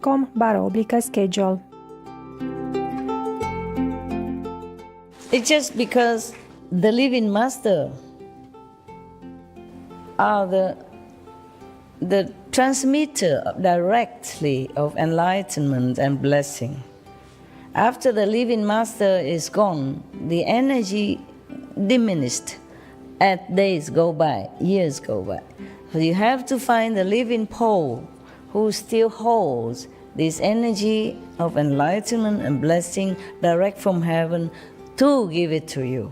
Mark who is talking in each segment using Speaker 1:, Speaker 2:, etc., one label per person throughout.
Speaker 1: www.surangama.com/schedule.
Speaker 2: It's just because the living master are the transmitter directly of enlightenment and blessing. After the living master is gone, the energy diminished as days go by, years go by. So you have to find the living pole who still holds this energy of enlightenment and blessing direct from heaven to give it to you.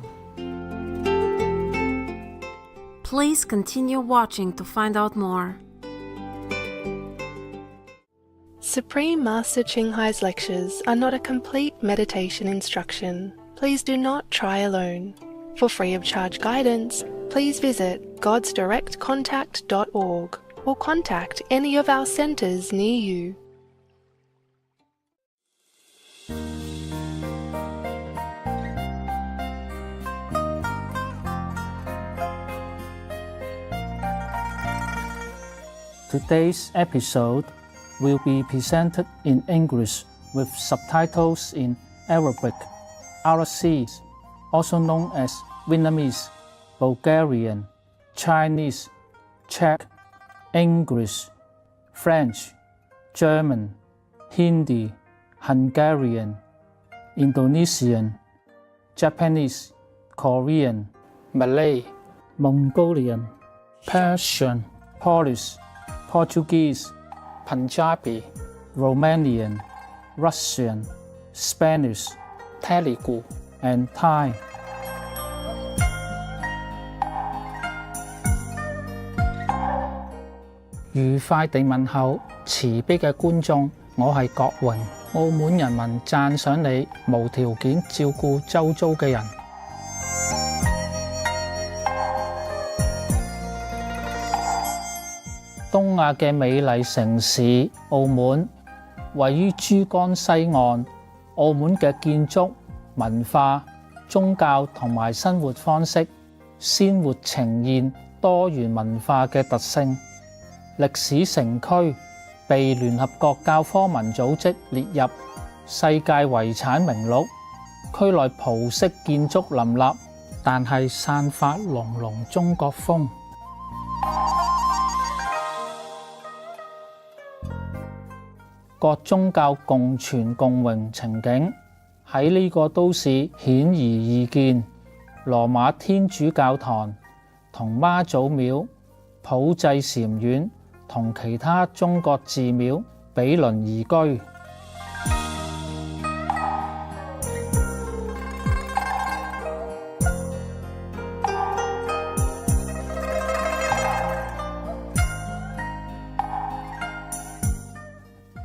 Speaker 3: Please continue watching to find out more.
Speaker 4: Supreme Master Ching Hai's lectures are not a complete meditation instruction. Please do not try alone. For free of charge guidance, please visit godsdirectcontact.org or contact any of our centers near you.
Speaker 5: Today's episode will be presented in English with subtitles in Arabic, Farsi, also known as Vietnamese, Bulgarian, Chinese, Czech, English, French, German, Hindi, Hungarian, Indonesian, Japanese, Korean, Malay, Mongolian, Persian, Polish, Portuguese, Punjabi, Romanian, Russian, Spanish, Telugu, and Thai. 愉快地問候慈悲嘅觀眾，我係郭榮，澳門人民讚賞你無條件照顧周遭嘅人。東亞嘅美麗城市澳門，位於珠江西岸。澳門嘅建築、文化、宗教同埋生活方式，鮮活呈現多元文化嘅特性。歷史城區被聯合國教科文組織列入世界遺產名錄。區內葡式建築林立，但係散發濃濃中國風。各宗教共存共榮情景喺呢個都市顯而易見。羅馬天主教堂同媽祖廟、普濟禪院同其他中國寺廟比鄰而居。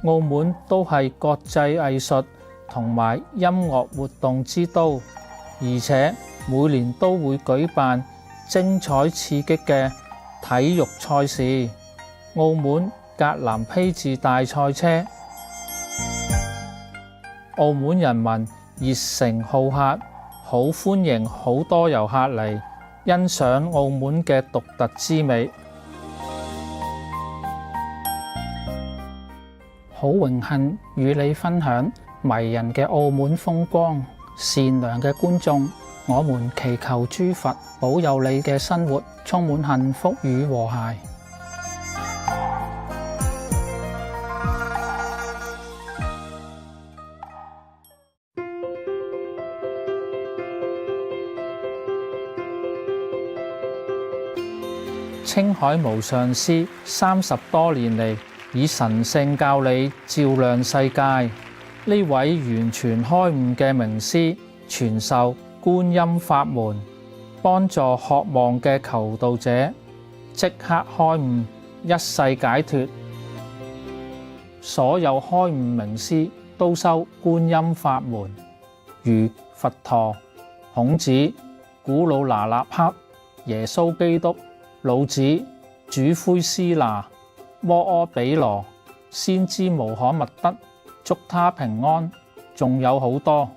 Speaker 5: 澳門都係國際藝術同埋音樂活動之都，而且每年都會舉辦精彩刺激嘅體育賽事。澳門格蘭披治大賽車，澳門人民熱誠好客，好歡迎好多遊客嚟欣賞澳門嘅獨特之美。好榮幸與你分享迷人嘅澳門風光。善良嘅觀眾，我們祈求諸佛保佑你嘅生活充滿幸福與和諧。青海無上師30多年嚟，以神聖教理照亮世界。呢位完全開悟嘅名師，傳授觀音法門，幫助渴望嘅求道者即刻開悟，一世解脫。所有開悟名師都修觀音法門，如佛陀、孔子、古魯那納克、耶穌基督、老子、主灰斯那、摩訶比羅、先知穆罕默德，祝他平安，仲有好多。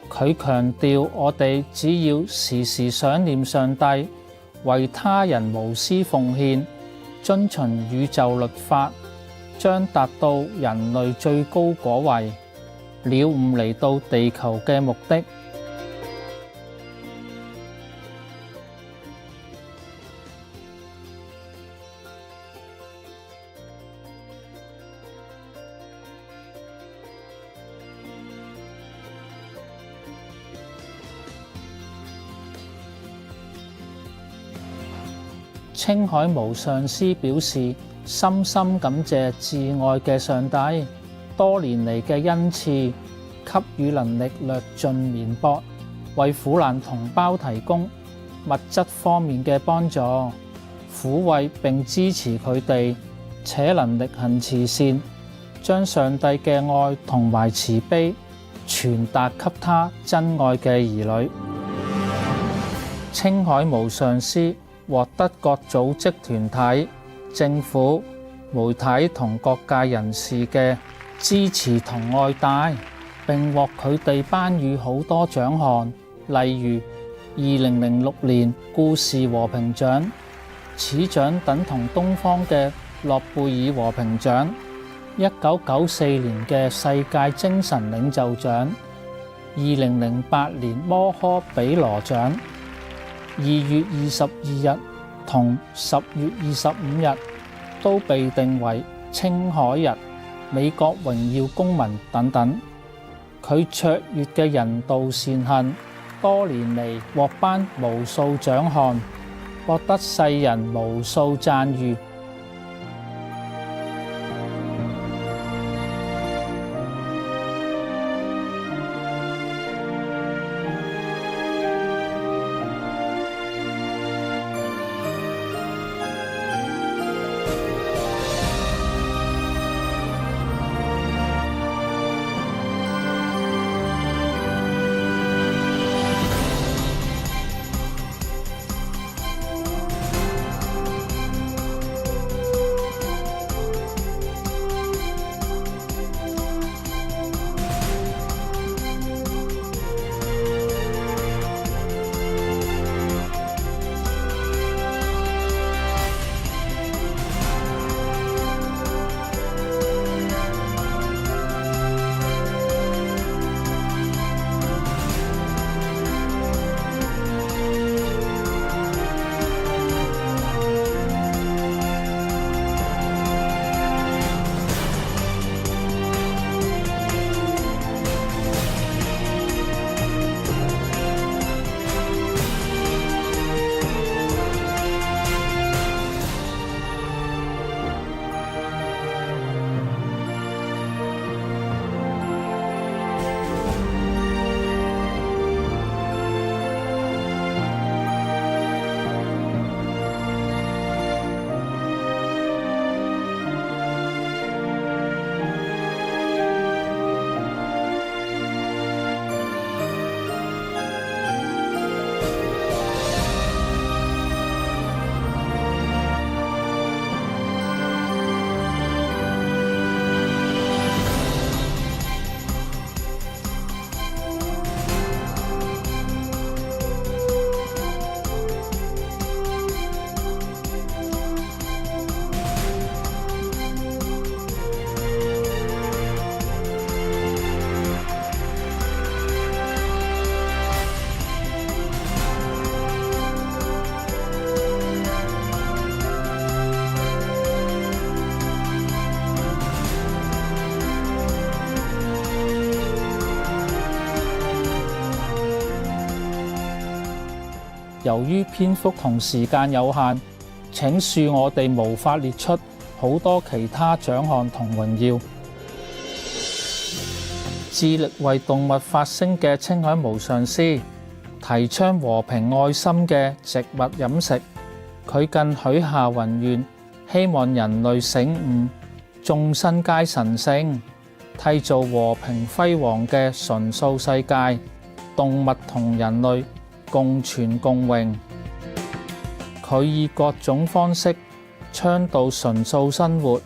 Speaker 5: 佢強調我哋只要時時想念上帝，為他人無私奉獻，遵循宇宙律法，將達到人類最高果位，了悟嚟到地球嘅目的。青海無上師表示，深深感謝至愛嘅上帝多年嚟嘅恩賜，給予能力略盡綿薄，為苦難同胞提供物質方面嘅幫助，撫慰並支持佢哋，且能力行慈善，將上帝嘅愛同埋慈悲傳達給他真愛嘅兒女。青海無上師獲得各組織團體、政府、媒體同各界人士嘅支持同愛戴，並獲佢哋頒予好多獎項，例如2006年故事和平獎，此獎等同東方嘅諾貝爾和平獎；1994年嘅世界精神領袖獎；2008年摩訶比羅獎。2月22日同10月25日都被定為青海日、美國榮耀公民等等。佢卓越嘅人道善行，多年嚟獲頒無數獎項，獲得世人無數讚譽。由於篇幅同時間有限，請恕我哋無法列出好多其他獎項同榮耀。致力為動物發聲嘅青海無上師，提倡和平愛心嘅植物飲食。佢更許下宏願，希望人類醒悟，眾生皆神聖，締造和平輝煌嘅純素世界，動物同人類共存共榮。佢以各種方式倡導純素生活，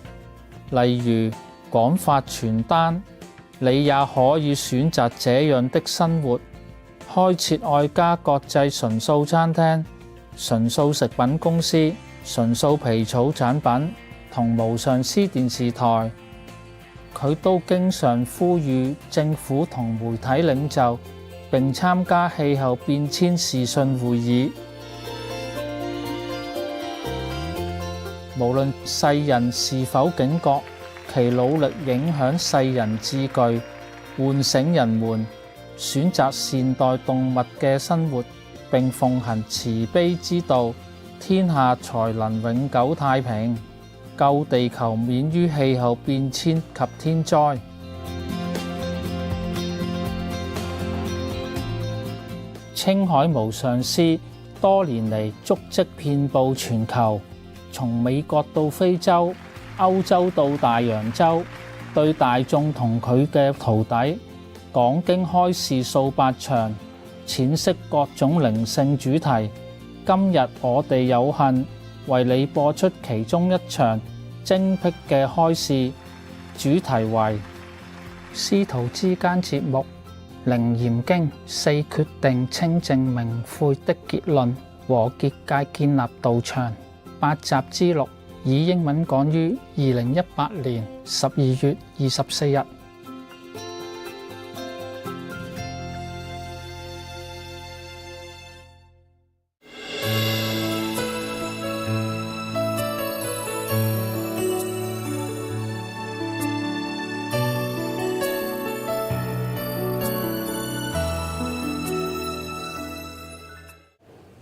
Speaker 5: 例如廣發傳單，你也可以選擇這樣的生活；開設愛家國際純素餐廳、純素食品公司，純素皮草產品同無上師電視台，佢都經常呼籲政府同媒體領袖並參加氣候變遷視訊會議。無論世人是否警覺，其努力影響世人智具，喚醒人們選擇善待動物嘅生活，並奉行慈悲之道，天下才能永久太平，救地球免於氣候變遷及天災。青海無上師多年嚟足跡遍佈全球，從美國到非洲、歐洲到大洋洲，對大眾同佢嘅徒弟講經開示數百場，闡釋各種靈性主題。今日我哋有幸為你播出其中一場精闢嘅開示，主題為師徒之間節目《楞嚴經》四決定清淨明誨的結論和結界建立道場八集之6，以英文講於2018年12月24日。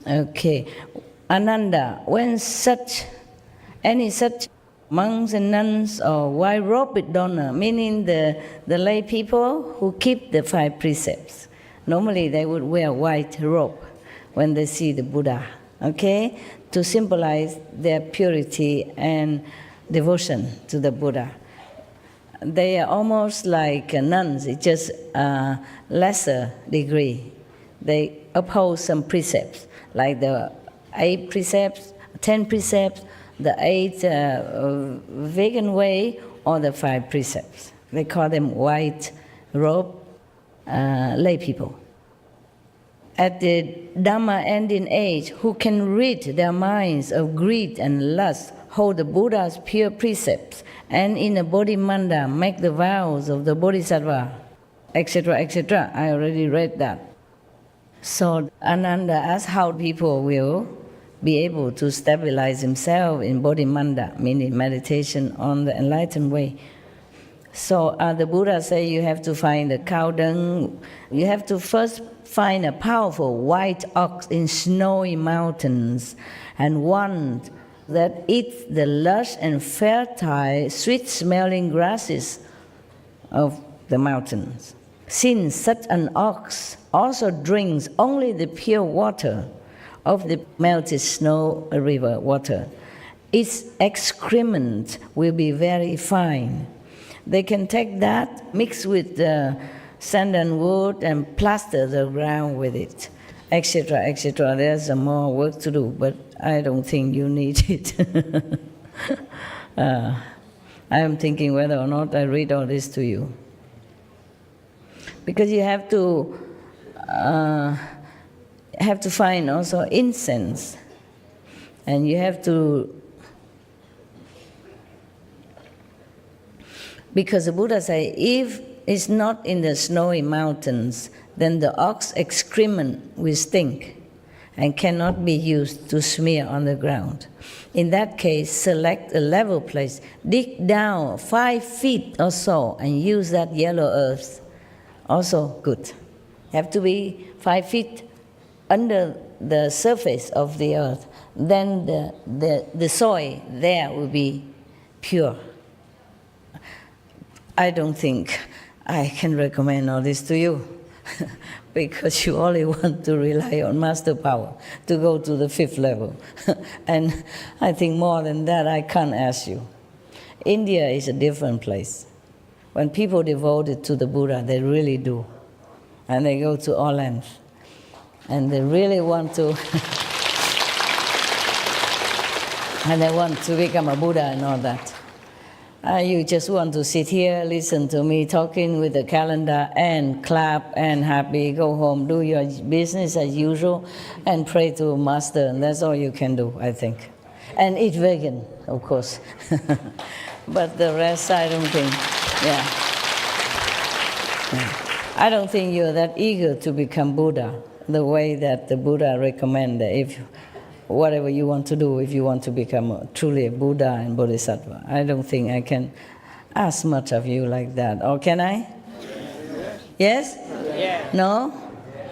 Speaker 2: Okay, Ananda, when any such monks and nuns or white-robed donor, meaning the lay people who keep the 5 precepts, normally they would wear white robe when they see the Buddha, okay, to symbolize their purity and devotion to the Buddha. They are almost like nuns, it's just a lesser degree. They uphold some precepts, like the 8 precepts, 10 precepts, the 8 vegan way, or the 5 precepts. They call them white robe lay people. At the Dhamma ending age, who can rid their minds of greed and lust, hold the Buddha's pure precepts, and in a Bodhimanda make the vows of the Bodhisattva, etc., etc. I already read that. So Ananda asked how people will be able to stabilize themselves in Bodhimanda, meaning meditation on the enlightened way. So the Buddha said you have to find the cow dung. You have to first find a powerful white ox in snowy mountains, and one that eats the lush and fertile, sweet-smelling grasses of the mountains. Since such an ox also drinks only the pure water of the melted snow river water, its excrement will be very fine. They can take that, mix with the sand and wood, and plaster the ground with it, etc., etc. There's some more work to do, but I don't think you need it. I am thinking whether or not I read all this to you. Because you have to find also incense, and you have to, because the Buddha said, if it's not in the snowy mountains, then the ox excrement will stink and cannot be used to smear on the ground. In that case, select a level place, dig down 5 feet or so, and use that yellow earth. Also good. Have to be 5 feet under the surface of the earth. Then the soil there will be pure. I don't think I can recommend all this to you because you only want to rely on master power to go to the 5th level. And I think more than that I can't ask you. India is a different place. When people devoted to the Buddha, they really do. And they go to all lengths. And they really want to and they want to become a Buddha and all that. You just want to sit here, listen to me talking with the calendar, and clap and happy, go home, do your business as usual, and pray to Master, and that's all you can do, I think. And eat vegan, of course. But the rest, I don't think, yeah. I don't think you're that eager to become Buddha, the way that the Buddha recommend that if whatever you want to do, if you want to become truly a Buddha and Bodhisattva. I don't think I can ask much of you like that. Or can I? Yes? Yes? No?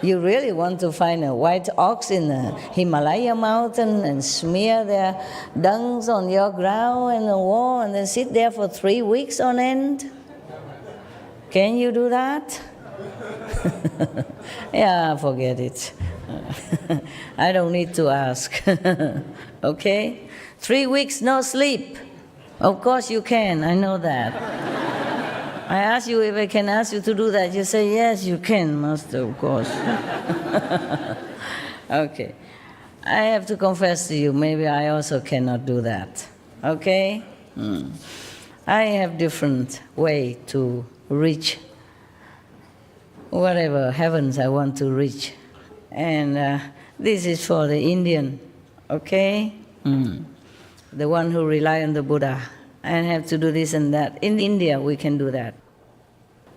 Speaker 2: You really want to find a white ox in the Himalaya mountain and smear their dungs on your ground and the wall and then sit there for 3 weeks on end? Can you do that? Yeah, forget it. I don't need to ask. Okay? 3 weeks no sleep. Of course you can, I know that. I ask you if I can ask you to do that. You say, yes, you can, Master, of course. Okay. I have to confess to you, maybe I also cannot do that. Okay? I have different way to reach whatever heavens I want to reach. And this is for the Indian, okay? The one who rely on the Buddha and have to do this and that. In India, we can do that.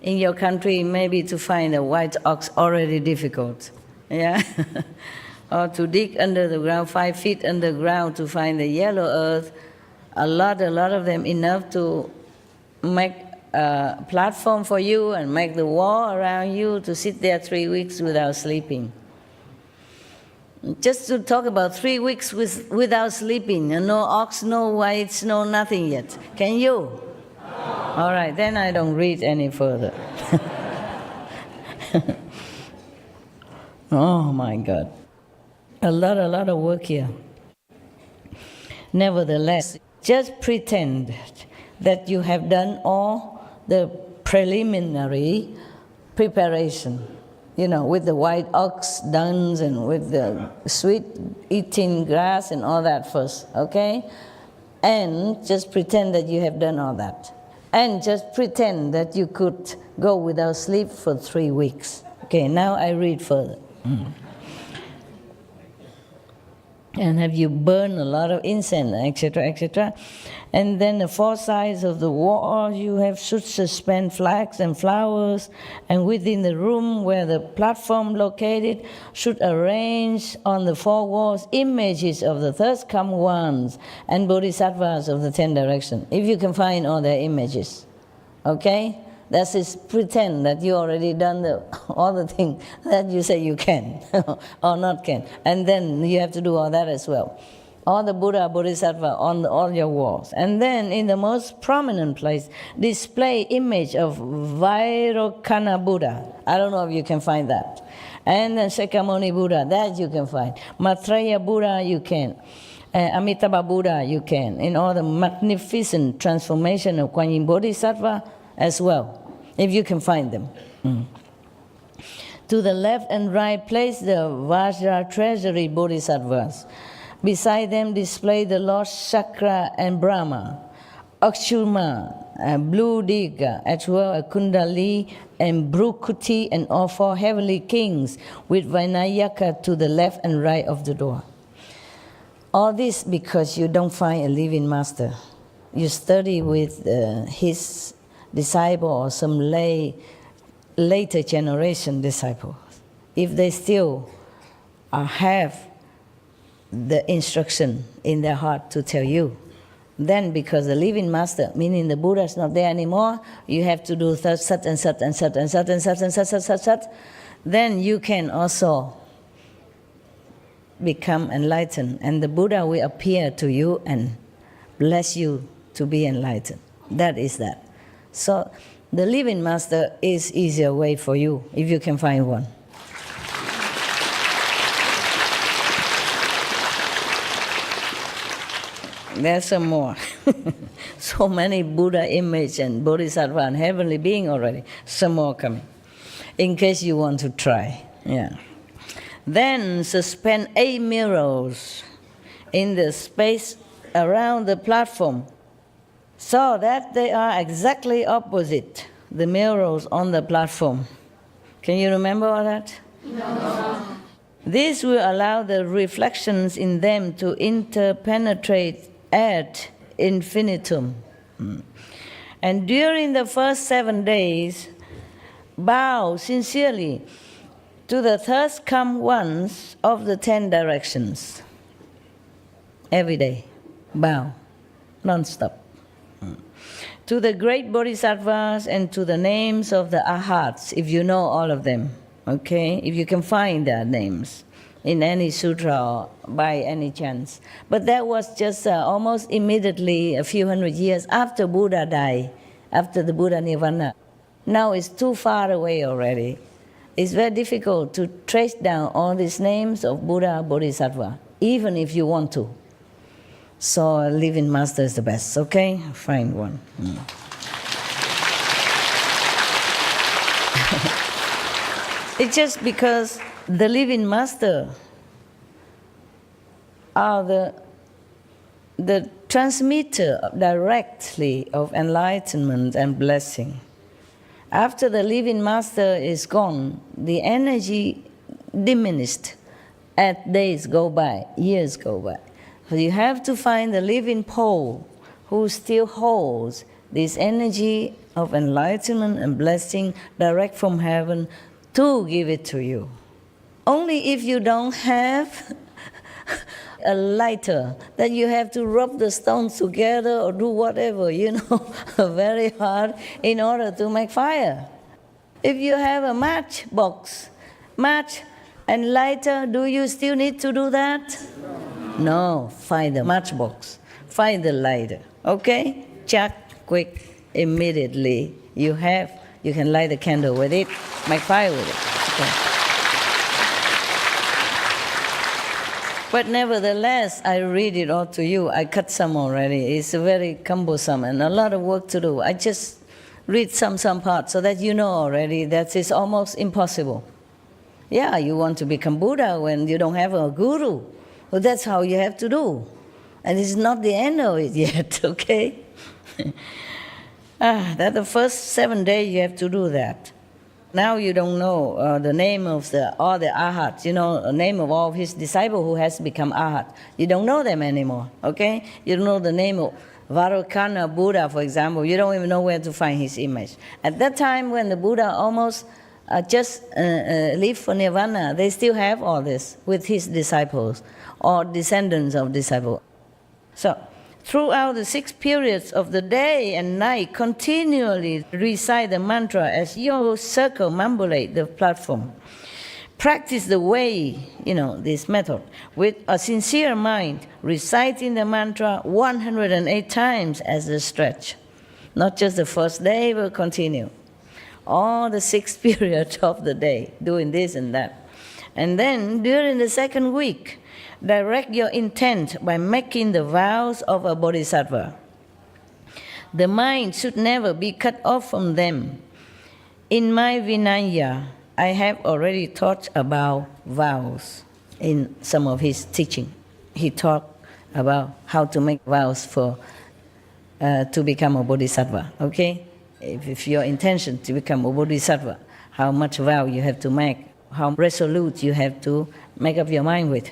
Speaker 2: In your country, maybe to find a white ox already difficult, yeah? Or to dig under the ground, 5 feet underground to find the yellow earth, a lot of them, enough to make a platform for you and make the wall around you to sit there 3 weeks without sleeping. Just to talk about 3 weeks without sleeping, and no ox, no whites, no nothing yet. Can you? All right, then I don't read any further. Oh my God. A lot of work here. Nevertheless, just pretend that you have done all the preliminary preparation, you know, with the white ox dungs and with the sweet eating grass and all that first, okay? And just pretend that you have done all that. And just pretend that you could go without sleep for 3 weeks. Okay, now I read further. And have you burned a lot of incense, etc., etc. And then the 4 sides of the wall you should suspend flags and flowers, and within the room where the platform located should arrange on the 4 walls images of the third come ones and bodhisattvas of the 10 directions, if you can find all their images. Okay? That is pretend that you already done all the things that you say you can or not can. And then you have to do all that as well. All the Buddha, Bodhisattva on all your walls. And then in the most prominent place, display image of Vairocana Buddha. I don't know if you can find that. And then Shakyamuni Buddha, that you can find. Maitreya Buddha, you can. Amitabha Buddha, you can. In all the magnificent transformation of Kuan Yin Bodhisattva as well, if you can find them. To the left and right, place the Vajra treasury Bodhisattvas. Beside them display the Lord Chakra and Brahma, Akshuma, Blue Diga, as well as Kundali and Bhrukuti and all 4 heavenly kings with Vinayaka to the left and right of the door. All this because you don't find a living master. You study with his disciple or some later generation disciples. If they still have the instruction in their heart to tell you, then because the living master, meaning the Buddha is not there anymore, you have to do such and such and such and such and such and such and such, then you can also become enlightened, and the Buddha will appear to you and bless you to be enlightened. That is that. So the living master is easier way for you if you can find one. There's some more. So many Buddha image and Bodhisattva and heavenly being already. Some more coming. In case you want to try. Yeah. Then suspend 8 mirrors in the space around the platform, so that they are exactly opposite the mirrors on the platform. Can you remember all that? No. This will allow the reflections in them to interpenetrate ad infinitum. And during the first 7 days, bow sincerely to the thirst come ones of the 10 directions. Every day, bow, non-stop. To the great bodhisattvas and to the names of the arhats, if you know all of them, okay? If you can find their names in any sutra or by any chance. But that was just almost immediately, a few hundred years after Buddha died, after the Buddha Nirvana. Now it's too far away already. It's very difficult to trace down all these names of Buddha, Bodhisattva, even if you want to. So a living master is the best, okay? Find one. It's just because the living master are the transmitter directly of enlightenment and blessing. After the living master is gone, the energy diminished as days go by, years go by. So you have to find the living pole who still holds this energy of enlightenment and blessing direct from heaven to give it to you. Only if you don't have a lighter, that you have to rub the stones together or do whatever, very hard in order to make fire. If you have a match and lighter, do you still need to do that? No, find the matchbox, find the lighter, okay? Check, quick, immediately. You can light the candle with it, make fire with it. Okay. But nevertheless, I read it all to you. I cut some already. It's very cumbersome and a lot of work to do. I just read some parts so that you know already that it's almost impossible. Yeah, you want to become Buddha when you don't have a guru. Well, that's how you have to do. And it's not the end of it yet, okay? That the first 7 days you have to do that. Now you don't know the name of all the arhats, the name of all his disciples who has become arhat. You don't know them anymore, okay? You don't know the name of Vairocana Buddha, for example. You don't even know where to find his image. At that time when the Buddha almost just left for Nirvana, they still have all this with his disciples or descendants of disciples. So, throughout the 6 periods of the day and night, continually recite the mantra as you circumambulate the platform. Practice the way, this method, with a sincere mind, reciting the mantra 108 times as a stretch. Not just the first day, but continue. All the 6 periods of the day, doing this and that. And then, during the second week, direct your intent by making the vows of a bodhisattva. The mind should never be cut off from them. In my Vinaya, I have already taught about vows in some of his teaching. He talked about how to make vows to become a bodhisattva, okay? If your intention to become a bodhisattva, how much vow you have to make, how resolute you have to make up your mind with.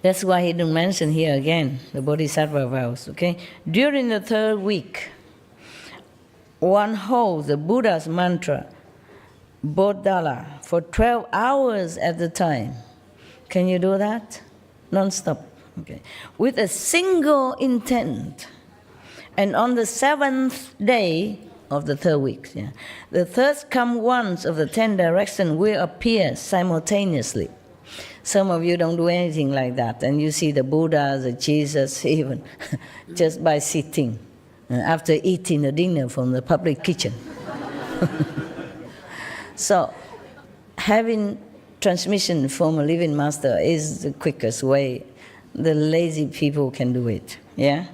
Speaker 2: That's why he didn't mention here again the bodhisattva vows, okay? During the 3rd week, one holds the Buddha's mantra, Bodhala, for 12 hours at a time. Can you do that? Non-stop, okay? With a single intent. And on the 7th day of the 3rd week, the thirst come ones of the 10 directions will appear simultaneously. Some of you don't do anything like that, and you see the Buddha, the Jesus, even just by sitting after eating the dinner from the public kitchen. So, having transmission from a living master is the quickest way. The lazy people can do it, yeah?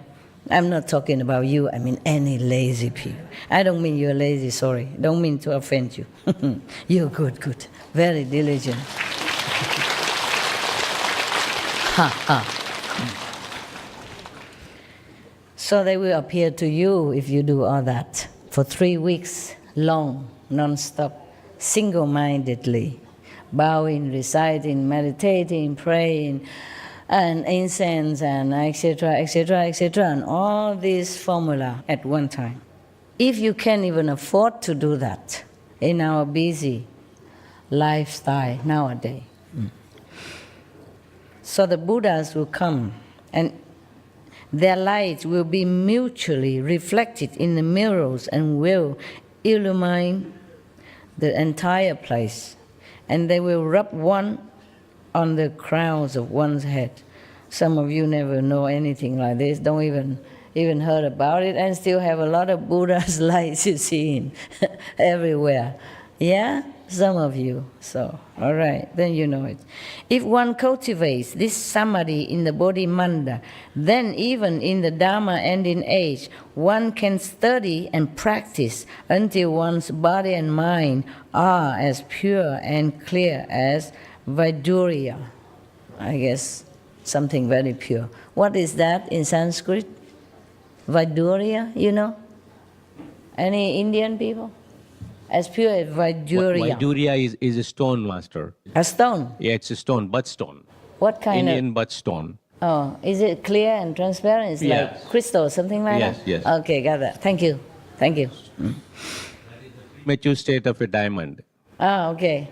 Speaker 2: I'm not talking about you, I mean any lazy people. I don't mean you're lazy, sorry. Don't mean to offend you. You're good, very diligent. So they will appear to you if you do all that for 3 weeks long, non-stop, single-mindedly, bowing, reciting, meditating, praying, and incense, and etc., etc., etc., and all these formula at one time. If you can't even afford to do that in our busy lifestyle nowadays, so the Buddhas will come and their light will be mutually reflected in the mirrors and will illumine the entire place. And they will rub one on the crowns of one's head. Some of you never know anything like this, don't even heard about it, and still have a lot of Buddha's lights you see in everywhere. Yeah? Some of you. So, all right, then you know it. If one cultivates this samadhi in the Bodhimanda, then even in the Dharma ending age, one can study and practice until one's body and mind are as pure and clear as Vaidurya. I guess something very pure. What is that in Sanskrit? Vaidurya, you know? Any Indian people? As pure as Vaidurya.
Speaker 1: Vaidurya is a stone, master.
Speaker 2: A stone?
Speaker 1: Yeah, it's a stone, butt stone.
Speaker 2: What kind
Speaker 1: Indian butt stone.
Speaker 2: Oh, is it clear and transparent? It's
Speaker 1: Yes.
Speaker 2: like crystal, something like
Speaker 1: Yes,
Speaker 2: that?
Speaker 1: yes.
Speaker 2: Okay, got that. Thank you. Thank you.
Speaker 1: Mature state of a diamond.
Speaker 2: Ah, okay.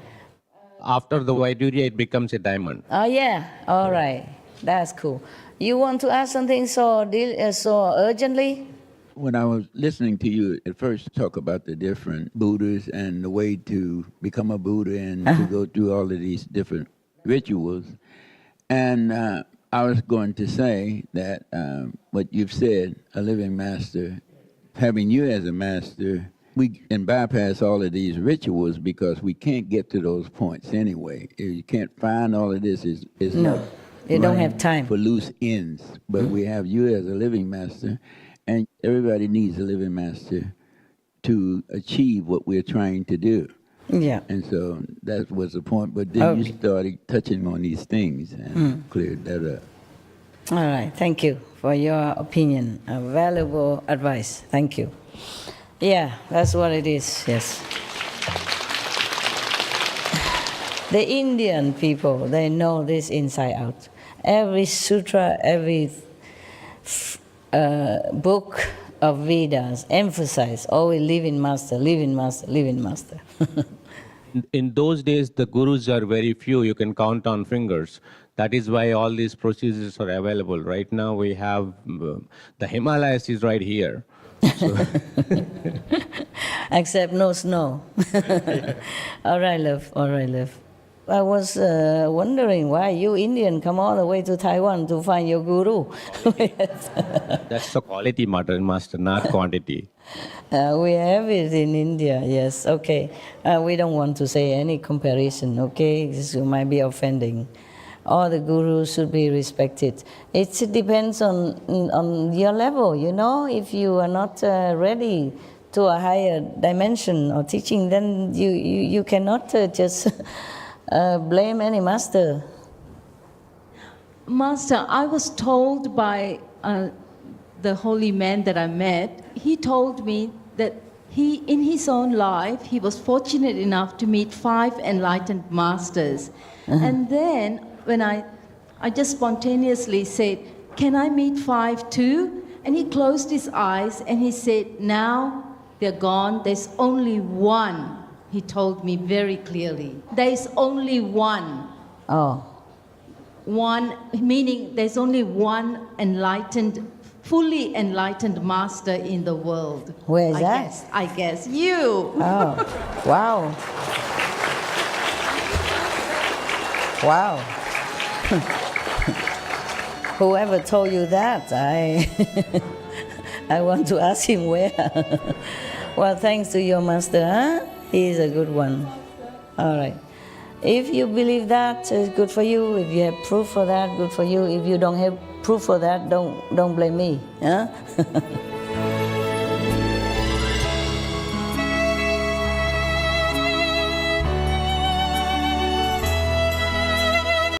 Speaker 1: After the Vaidurya, it becomes a diamond.
Speaker 2: Oh, yeah. All right. That's cool. You want to ask something so urgently?
Speaker 6: When I was listening to you at first talk about the different Buddhas and the way to become a Buddha and to go through all of these different rituals, and I was going to say that what you've said, a living master, having you as a master, we can bypass all of these rituals because we can't get to those points anyway. If you can't find all of this, is
Speaker 2: No, you don't have time.
Speaker 6: for loose ends. But we have you as a living master, and everybody needs a living master to achieve what we're trying to do.
Speaker 2: Yeah.
Speaker 6: And so that was the point. But then you
Speaker 2: Okay.
Speaker 6: started touching on these things and cleared that up.
Speaker 2: All right. Thank you for your opinion. A valuable advice. Thank you. Yeah, that's what it is. Yes. The Indian people, they know this inside out. Every sutra, every book of Vedas emphasize always living master, living master, living master.
Speaker 1: In those days, the gurus are very few. You can count on fingers. That is why all these procedures are available. Right now, we have the Himalayas is right here. So
Speaker 2: Except no snow. All right, love. All right, love. I was wondering why you Indian come all the way to Taiwan to find your guru.
Speaker 1: that's the quality master, not quantity.
Speaker 2: We have it in India, yes, okay. We don't want to say any comparison, okay? This might be offending. All the gurus should be respected. It depends on your level, you know? If you are not ready to a higher dimension or teaching, then you cannot just blame any master.
Speaker 7: Master, I was told by the holy man that I met, he told me that he, in his own life, he was fortunate enough to meet 5 enlightened masters. And then when I just spontaneously said, can I meet 5 too? And he closed his eyes and he said, now they're gone, there's only one. He told me very clearly, there's only one.
Speaker 2: Oh.
Speaker 7: One, meaning there's only one enlightened, fully enlightened master in the world.
Speaker 2: Where is that?
Speaker 7: I guess you.
Speaker 2: Oh, wow. Wow. Whoever told you that, I want to ask him where. Well, thanks to your master, huh? He is a good one. All right. If you believe that, it's good for you. If you have proof for that, good for you. If you don't have proof for that, don't blame me. Huh?